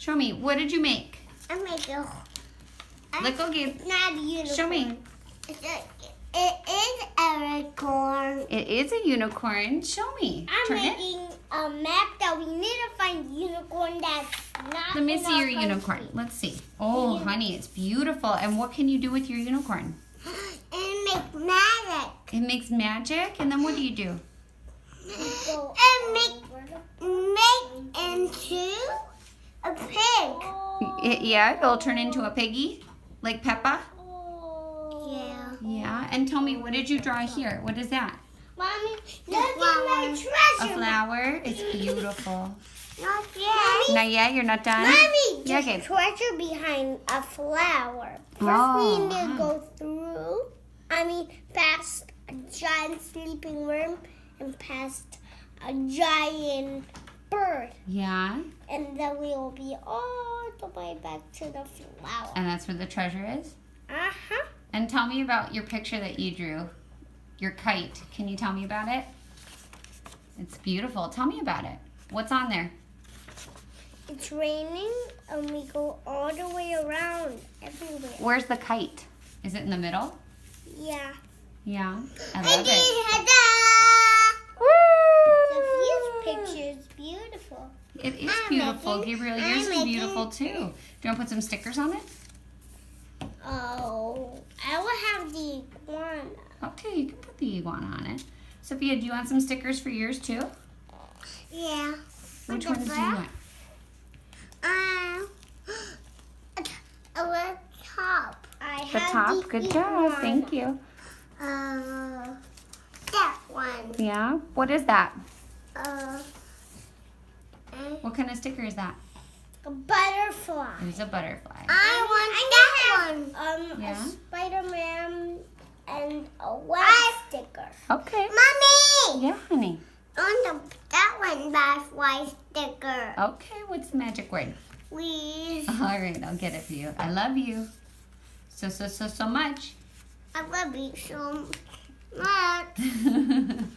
Show me. What did you make? I make a. Let go, Gabe. Not a unicorn. Show me. It is a unicorn. It is a unicorn. Show me. I'm Turn it. making a map that we need to find unicorn that's not. Let me in see our your unicorn. country. Let's see. Oh, honey, it's beautiful. And what can you do with your unicorn? And make magic. It makes magic. And then what do you do? And make into a pig. Yeah, it'll turn into a piggy, like Peppa. Yeah. Yeah. And tell me, what did you draw here? What is that? Mommy, look at my treasure. A flower. It's beautiful. Not yet. Not yet? You're not done? Mommy, Yeah, there's Gabe. treasure behind a flower. First, Oh, we need to wow. go through. Past a giant sleeping worm and past a giant bird. Yeah. And then we will be all the way back to the flower. And that's where the treasure is? Uh-huh. And tell me about your picture that you drew. Your kite. Can you tell me about it? It's beautiful. Tell me about it. What's on there? It's raining and we go all the way around everywhere. Where's the kite? Is it in the middle? Yeah. Yeah. I love it. The view picture is beautiful. It is I'm beautiful. making- Gabriel, yours I'm is making- beautiful too. Do you want to put some stickers on it? Oh, I will have the iguana. Okay, you can put the iguana on it. Sophia, do you want some stickers for yours too? Yeah. Which ones do you want? The top. I The have top? the Good iguana. job. Thank you. That one. Yeah? What is that? Uh, What kind of sticker is that? a butterfly. It's a butterfly. I want that one. Yeah? A Spider-Man and a web sticker. Okay. Mommy! Yeah, honey. That one butterfly sticker. Okay, what's the magic word? Please. All right, I'll get it for you. I love you. So much. I love you so much.